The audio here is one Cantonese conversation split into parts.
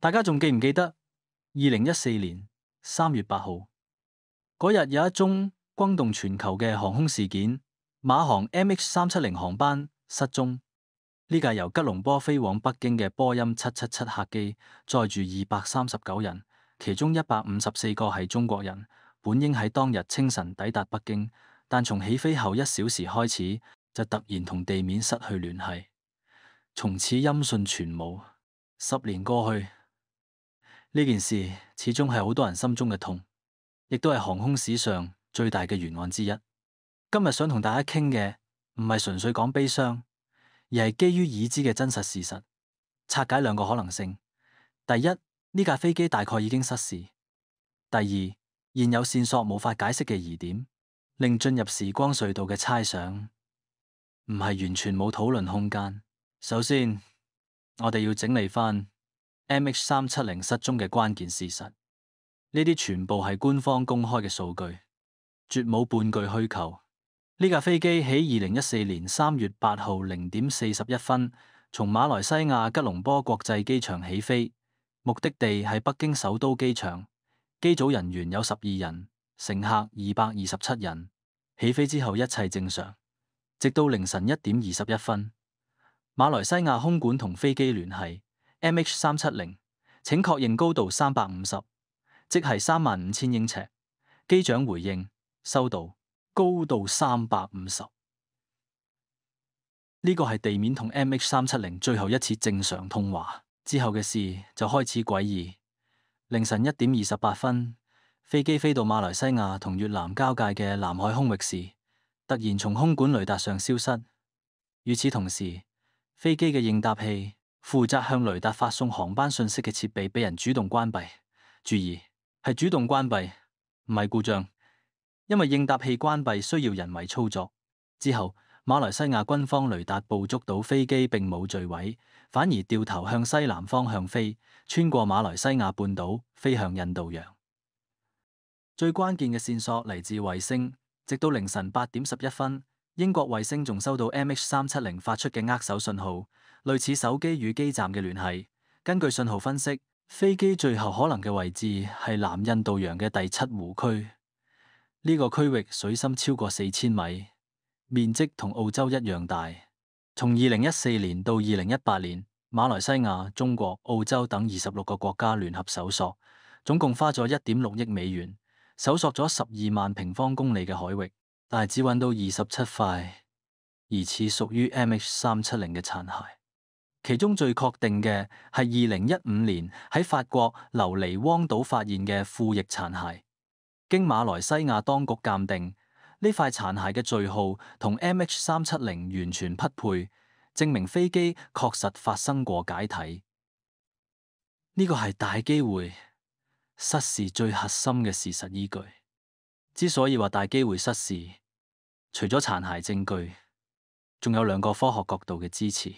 大家仲記唔記得2014年3月8號嗰日有一宗轟動全球嘅航空事件，馬航 MH370 航班失蹤。呢架由吉隆坡飛往北京嘅波音777客機載住239人，其中154個係中國人，本應喺當日清晨抵達北京，但從起飛後1小時開始就突然同地面失去聯繫，從此音訊全無。10年過去，呢件事始終係好多人心中嘅痛，亦都係航空史上最大嘅懸案之一。今日想同大家傾嘅唔係純粹講悲傷，而係基於已知嘅真實事實，拆解兩個可能性。第一，呢架飛機大概已經失事；第二，現有線索無法解釋嘅疑點，令進入時光隧道嘅猜想唔係完全冇討論空間。首先，我哋要整理返 MH370 失蹤嘅關鍵事實，呢啲全部係官方公開嘅數據，絕冇半句虛構。呢架飛機喺2014年3月8號0點41分從馬來西亞吉隆坡國際機場起飛，目的地係北京首都機場。機組人員有12人，乘客227人。起飛之後一切正常，直到凌晨1點21分，馬來西亞空管同飛機聯繫 MH370，請確認高度350，即係35000英尺。機長回應：收到。高度350，呢個係地面同 MH370 最後一次正常通話。之後嘅事就開始詭異。凌晨1點28分，飛機飛到馬來西亞同越南交界嘅南海空域時，突然從空管雷達上消失。與此同時，飛機嘅應答器負責向雷達發送航班信息嘅設備被人主動關閉。注意，係主動關閉，唔係故障。因為應答器關閉需要人為操作。之後，馬來西亞軍方雷達捕捉到飛機並冇墜毀，反而掉頭向西南方向飛，穿過馬來西亞半島，飛向印度洋。最關鍵嘅線索嚟自衛星，直到凌晨8點11分，英國衛星仲收到 MH370 發出嘅握手信號，類似手機與基站嘅聯繫。根據信號分析，飛機最後可能嘅位置係南印度洋嘅第7湖區。呢個區域水深超過4000米，面積同澳洲一樣大。從2014年到2018年，馬來西亞、中國、澳洲等26個國家聯合搜索，總共花咗1.6億美元，搜索咗12萬平方公里嘅海域，但係只揾到27塊疑似屬於 MH370 嘅殘骸。其中最確定嘅係2015年喺法國留尼汪島發現嘅副翼殘骸。經馬來西亞當局鑑定，呢塊殘骸嘅序號同 MH370 完全匹配，證明飛機確實發生過解體。呢個係大機會失事最核心嘅事實依據。之所以話大機會失事，除咗殘骸證據，仲有2個科學角度嘅支持。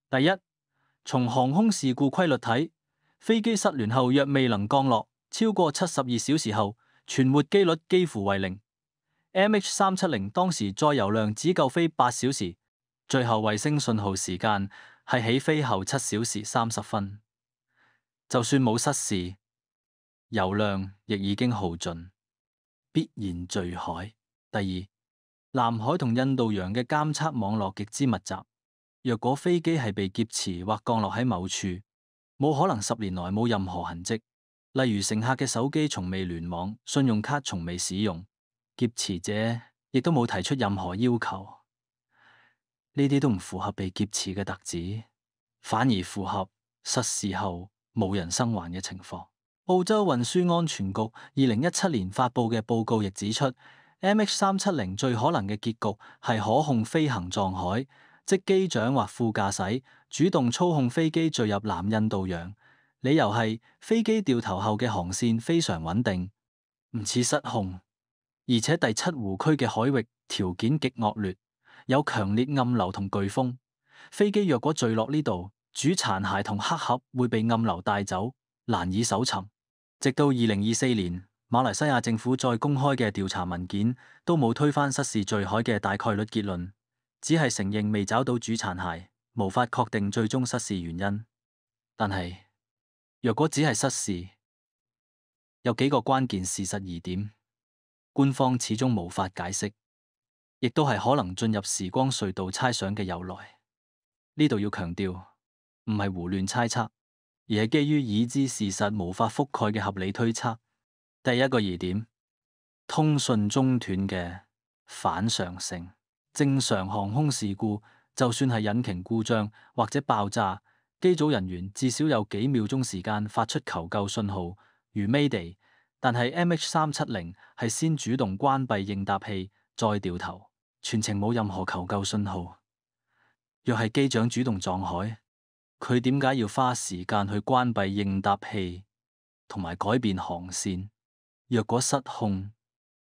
第一，從航空事故規律睇，飛機失聯後若未能降落超過72小時後，存活機率幾乎為0。MH370 當時載油量只夠飛8小時，最後衛星信號時間係起飛後7小時30分。就算冇失事，油量亦已經耗盡，必然墜海。第二，南海同印度洋嘅監測網絡極之密集，若果飛機係被劫持或降落喺某處，冇可能10年內冇任何痕跡。例如乘客嘅手機從未聯網，信用卡從未使用，劫持者亦都冇提出任何要求，呢啲都唔符合被劫持嘅特質，反而符合失事後冇人生還嘅情況。澳洲運輸安全局2017年發佈嘅報告亦指出，MH370 最可能嘅結局係可控飛行撞海，即機長或副駕駛主動操控飛機墜入南印度洋。理由係飛機掉頭後嘅航線非常穩定，唔似失控，而且第7湖區嘅海域條件極惡劣，有強烈暗流同颶風。飛機若果墜落呢度，主殘骸同黑盒會被暗流帶走，難以搜尋。直到2024年，馬來西亞政府再公開嘅調查文件都冇推翻失事墜海嘅大概率結論，只係承認未找到主殘骸，無法確定最終失事原因。但係若果只係失事，有幾個關鍵事實疑點，官方始終無法解釋，亦都係可能進入時光隧道猜想嘅由來。呢度要強調，唔係胡亂猜測，而係基於已知事實無法覆蓋嘅合理推測。第一個疑點，通訊中斷嘅反常性。正常航空事故，就算係引擎故障或者爆炸，機組人員至少有幾秒鐘時間發出求救信號，如 Mayday。但係 MH370 係先主動關閉應答器，再掉頭，全程冇任何求救信號。若係機長主動撞海，佢點解要花時間去關閉應答器同埋改變航線？若果失控，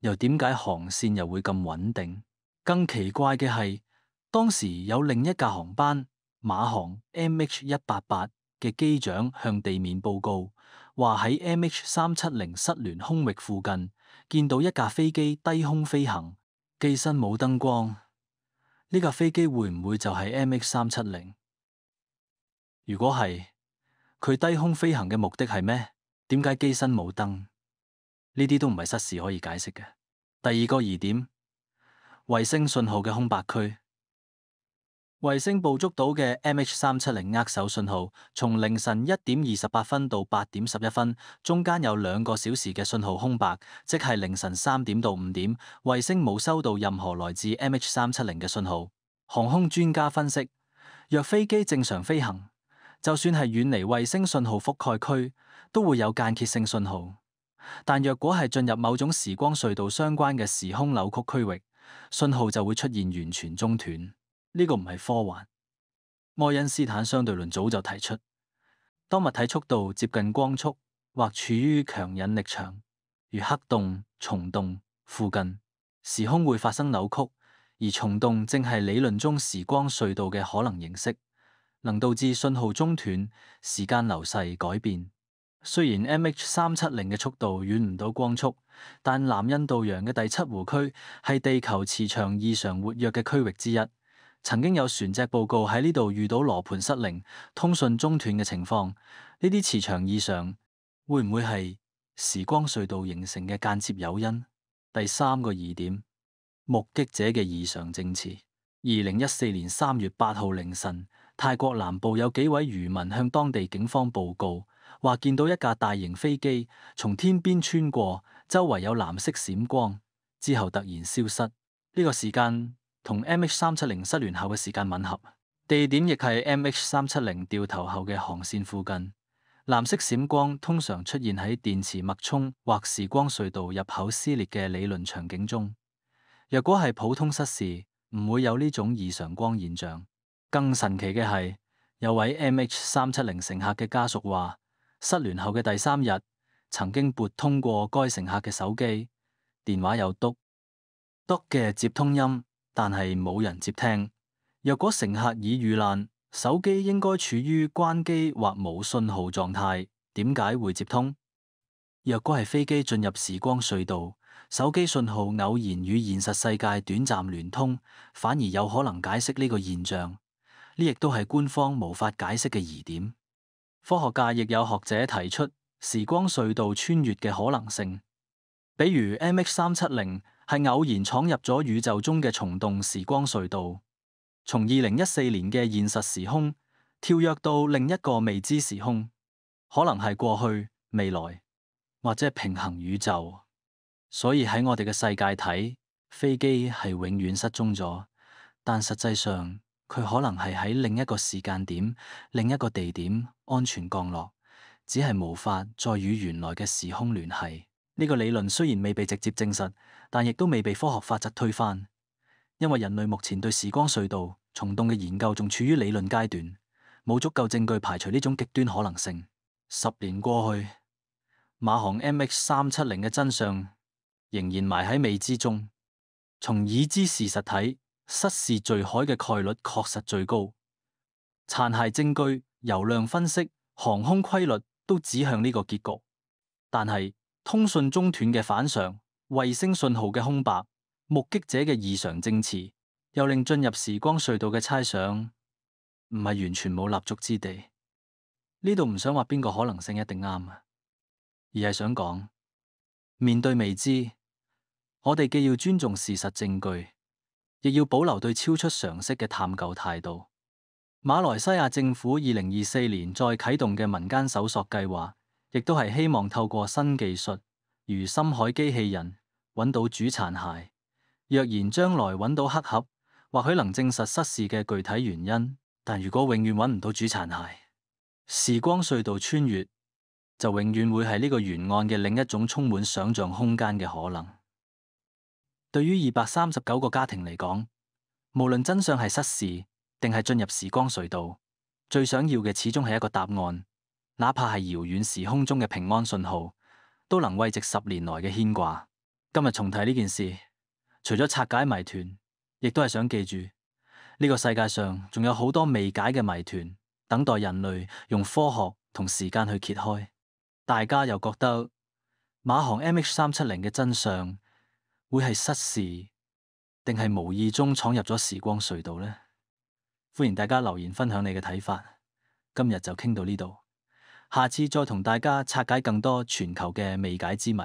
又點解航線又會咁穩定？更奇怪嘅係，當時有另一架航班馬航 MH188 嘅機長向地面報告，話喺 MH370 失聯空域附近見到一架飛機低空飛行，機身冇燈光。呢架飛機會唔會就係 MH370？如果係，佢低空飛行嘅目的係咩？點解機身冇燈？呢啲都唔係失事可以解釋嘅。第二個疑點，衛星信號嘅空白區。衛星捕捉到嘅 MH370 握手信號，從凌晨1:28到8:11，中間有2個小時嘅信號空白，即係凌晨3點到5點，衛星冇收到任何來自 MH370 嘅信號。航空專家分析，若飛機正常飛行，就算係遠離衛星信號覆蓋區，都會有間歇性信號。但若果係進入某種時光隧道相關嘅時空扭曲區域，信號就會出現完全中斷。呢個唔係科幻。愛因斯坦相對論早就提出，當物體速度接近光速或處於強引力場，如黑洞、蟲洞附近，時空會發生扭曲，而蟲洞正係理論中時光隧道嘅可能形式，能導致信號中斷、時間流逝改變。雖然 MH370 嘅速度遠唔到光速，但南印度洋嘅第7湖區係地球磁場異常活躍嘅區域之一。曾經有船隻報告喺呢度遇到羅盤失靈、通訊中斷嘅情況。呢啲磁場異常會唔會係時光隧道形成嘅間接誘因？第三個疑點，目擊者嘅異常證詞。2014年3月8號凌晨，泰國南部有幾位漁民向當地警方報告，話見到一架大型飛機從天邊穿過，周圍有藍色閃光，之後突然消失。呢個時間同 MH370 失聯後嘅時間吻合，地點亦係 MH370 掉頭後嘅航線附近。藍色閃光通常出現喺電磁脈衝或時光隧道入口撕裂嘅理論場景中。若果係普通失事，唔會有呢種異常光現象。更神奇嘅係，有位 MH370 乘客嘅家屬話，失聯後嘅第3日，曾經撥通過該乘客嘅手機，電話有嘟嘟嘅接通音，但係冇人接聽。若果乘客已遇難，手機應該處於關機或冇信號狀態，點解會接通？若果係飛機進入時光隧道，手機信號偶然與現實世界短暫聯通，反而有可能解釋呢個現象。呢亦都係官方無法解釋嘅疑點。科學界亦有學者提出時光隧道穿越嘅可能性，比如 MH370 係偶然闖入咗宇宙中嘅蟲洞時光隧道，從2014年嘅現實時空跳躍到另一個未知時空，可能係過去、未來或者平行宇宙。所以喺我哋嘅世界睇，飛機係永遠失蹤咗，但實際上佢可能係喺另一個時間點、另一個地點安全降落，只係無法再與原來嘅時空聯繫。呢個理論雖然未被直接證實，但亦都未被科學法則推翻，因為人類目前對時光隧道、蟲洞嘅研究仲處於理論階段，冇足夠證據排除呢種極端可能性。10年過去，馬航 MH370 嘅真相仍然埋喺未知中。從已知事實睇，失事墜海嘅概率確實最高。殘骸證據、油量分析、航空規律都指向呢個結局。但係通訊中斷嘅反常、衛星信號嘅空白、目擊者嘅異常證詞，又令進入時光隧道嘅猜想唔係完全冇立足之地。呢度唔想話邊個可能性一定啱啊，而係想講，面對未知，我哋既要尊重事實證據，亦要保留對超出常識嘅探究態度。馬來西亞政府2024年再啟動嘅民間搜索計劃，亦都係希望透過新技術，如深海機器人，揾到主殘骸。若然將來揾到黑盒，或許能證實失事嘅具體原因。但如果永遠揾唔到主殘骸，時光隧道穿越就永遠會係呢個懸案嘅另一種充滿想象空間嘅可能。對於239個家庭嚟講，無論真相係失事定係進入時光隧道，最想要嘅始終係一個答案，哪怕係遙遠時空中嘅平安信號，都能慰藉10年來嘅牽掛。今日重提呢件事，除咗拆解謎團，亦都係想記住呢個世界上仲有好多未解嘅謎團，等待人類用科學同時間去揭開。大家又覺得馬航 MH370嘅真相會係失事，定係無意中闖入咗時光隧道呢？歡迎大家留言分享你嘅睇法。今日就傾到呢度，下次再同大家拆解更多全球嘅未解之謎。